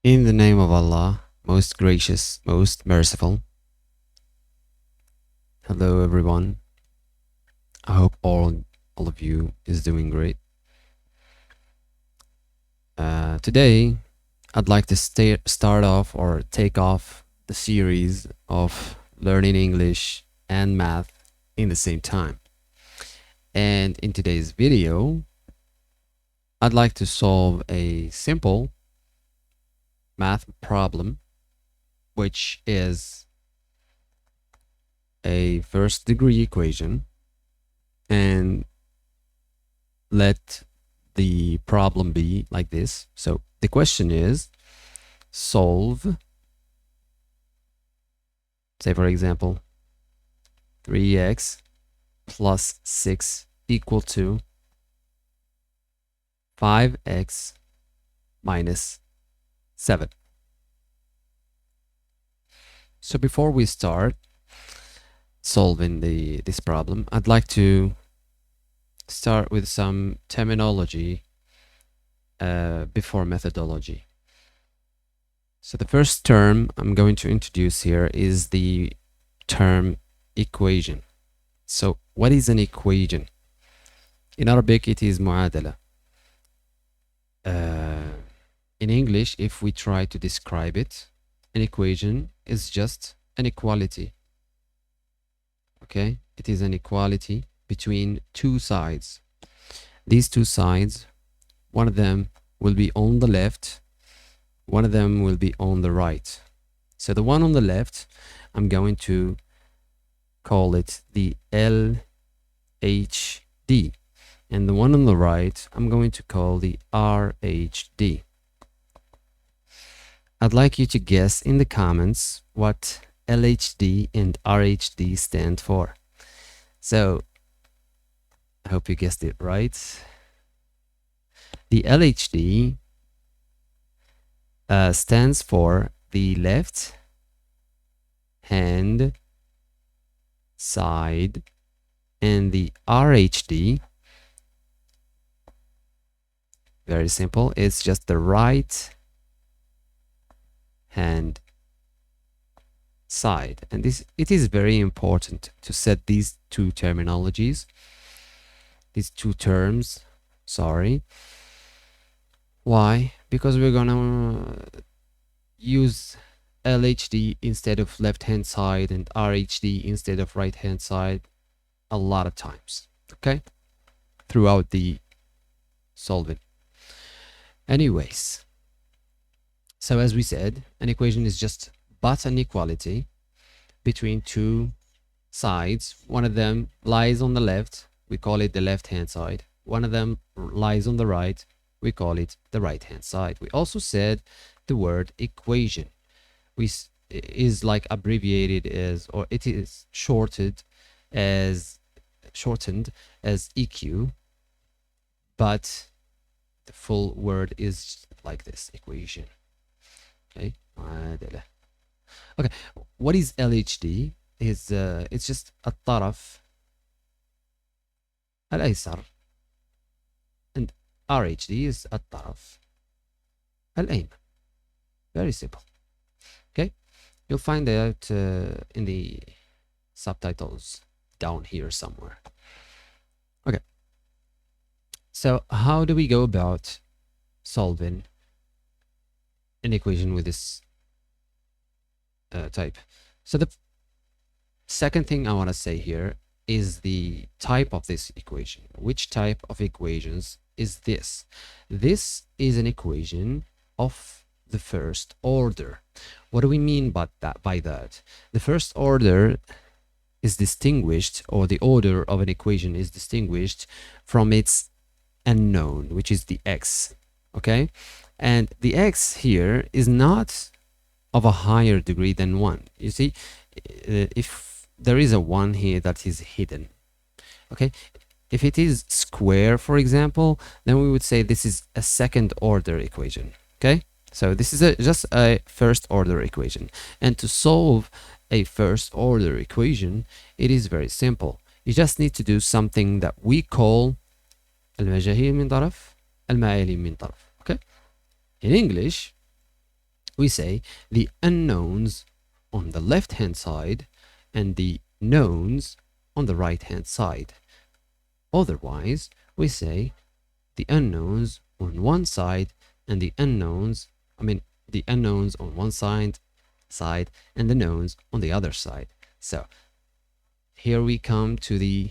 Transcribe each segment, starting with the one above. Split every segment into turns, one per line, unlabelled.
In the name of Allah, most gracious, most merciful. Hello everyone. I hope all of you is doing great. Today, I'd like to start off or take off the series of learning English and math in the same time. And in today's video, I'd like to solve a simple math problem, which is a first degree equation, and let the problem be like this. So the question is, solve, say for example, 3x plus 6 equal to 5x minus 7. So before we start solving this problem, I'd like to start with some terminology before methodology. So the first term I'm going to introduce here is the term equation. So what is an equation? In Arabic, it is معادلة. In English, if we try to describe it, an equation is just an equality. Okay, it is an equality between two sides. These two sides, one of them will be on the left, one of them will be on the right. So the one on the left, I'm going to call it the LHD, and the one on the right, I'm going to call the RHD. I'd like you to guess in the comments what LHD and RHD stand for. So I hope you guessed it right. The LHD stands for the left hand side, and the RHD, very simple, it's just the right hand side. And it is very important to set these two terminologies, these two terms, sorry. Why? Because we're gonna use LHD instead of left hand side and RHD instead of right hand side a lot of times, okay, throughout the solving. Anyways, so as we said, an equation is just but an equality between two sides. One of them lies on the left, we call it the left hand side. One of them lies on the right, we call it the right hand side. We also said the word equation is like abbreviated as, or it is shortened as EQ, but the full word is like this: equation. Okay, okay. What is LHD? Is it's just الطرف الأيسر, and RHD is الطرف الأيمن. Very simple. Okay, you'll find that in the subtitles down here somewhere. Okay, so how do we go about solving an equation with this type? So the second thing I want to say here is the type of this equation. Which type of equations is this? This is an equation of the first order. What do we mean by that? The first order is distinguished, or the order of an equation is distinguished from its unknown, which is the x. Okay, and the x here is not of a higher degree than 1. You see, if there is a 1 here that is hidden, okay, if it is square, for example, then we would say this is a second order equation. Okay, so this is just a first order equation, and to solve a first order equation, it is very simple. You just need to do something that we call المجاهيل من طرف المعالم من طرف. Okay, in English we say the unknowns on the left hand side and the knowns on the right hand side. Otherwise, we say the unknowns on one side and the unknowns, the unknowns on one side and the knowns on the other side. So here we come to the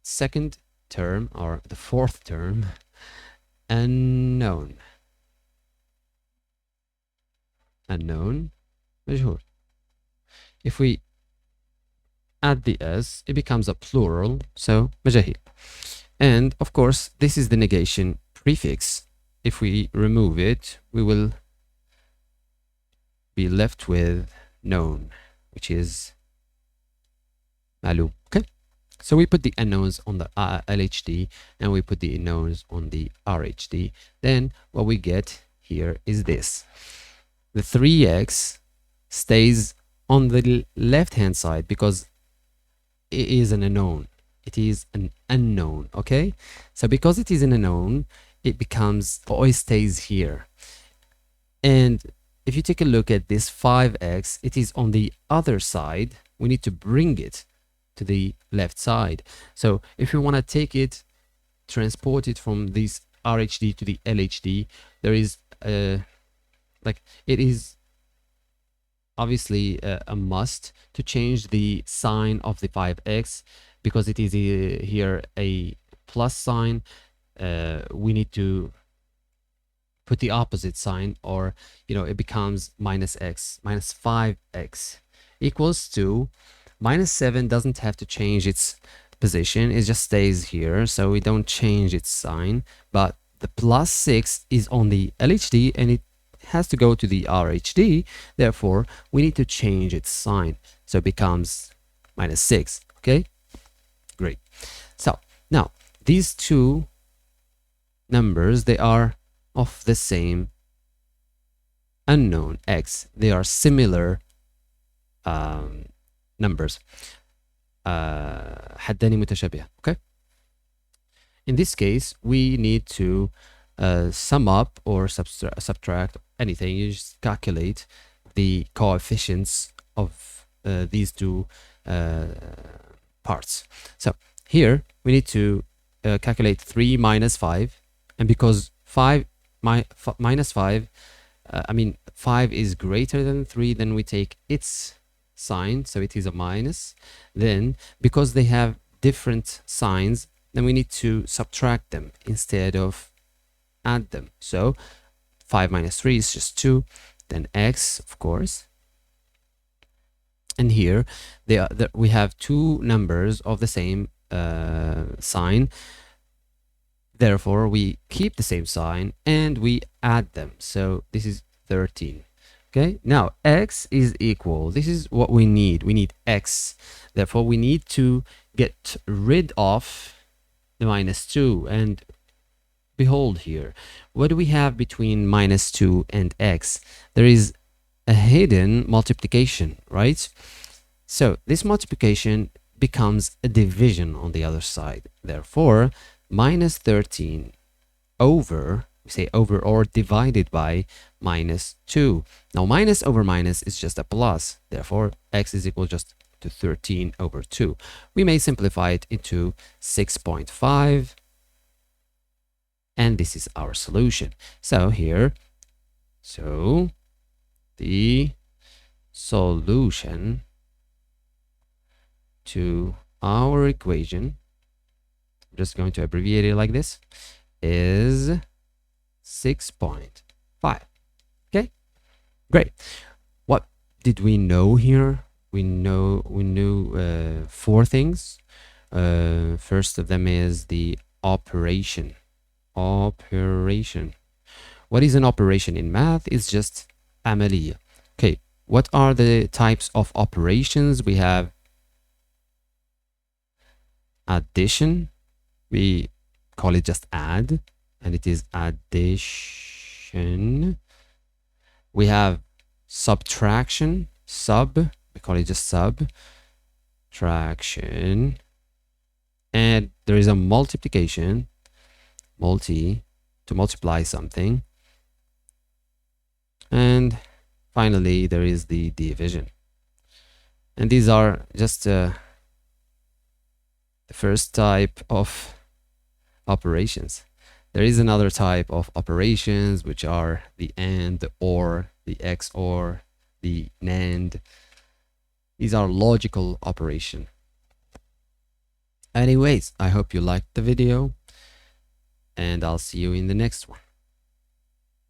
second term, or the fourth term, unknown. Unknown, مجهول. If we add the s, it becomes a plural, so مجاهيل. And of course, this is the negation prefix. If we remove it, we will be left with known, which is معلوم. Okay, so we put the unknowns on the LHD and we put the knowns on the RHD. Then what we get here is this. The 3x stays on the left hand side because it is an unknown. It is an unknown. Okay, so because it is an unknown, it becomes, or it stays here. And if you take a look at this 5x, it is on the other side. We need to bring it to the left side. So if you want to take it, transport it from this RHD to the LHD, there is it is obviously a must to change the sign of the 5x, because it is here a plus sign. We need to put the opposite sign, or it becomes minus x. Minus 5x equals to minus 7. Doesn't have to change its position, it just stays here, so we don't change its sign. But the plus 6 is on the LHD and it has to go to the RHD, therefore we need to change its sign, so it becomes minus 6. Okay, great. So now these two numbers, they are of the same unknown x. They are similar numbers. حداني متشابهة. Okay, in this case we need to sum up or subtract anything. You just calculate the coefficients of these two parts. So here we need to calculate 3 minus 5, and because 5 minus 5, 5 is greater than 3, then we take its sign, so it is a minus. Then because they have different signs, then we need to subtract them instead of add them. So 5 minus 3 is just 2, then x, of course. And here we have two numbers of the same sign, therefore we keep the same sign and we add them, so this is 13. Okay, now x is equal, this is what we need x, therefore we need to get rid of the minus 2. And behold here, what do we have between minus 2 and x? There is a hidden multiplication, right? So this multiplication becomes a division on the other side, therefore minus 13 over, we say over or divided by minus 2. Now minus over minus is just a plus, therefore x is equal just to 13 over 2. We may simplify it into 6.5, and this is our solution. So here, so the solution to our equation, I'm just going to abbreviate it like this, is 6.5. Okay, great. What did we know here? We knew 4 things. First of them is the operation. What is an operation in math? It's just عملية. Okay, what are the types of operations? We have addition, we call it just add, and it is addition. We have subtraction, we call it just subtraction. And there is a multiplication, to multiply something. And finally there is the division. And these are just the first type of operations. There is another type of operations, which are the AND, the OR, the XOR, the NAND. These are logical operation. Anyways, I hope you liked the video, and I'll see you in the next one.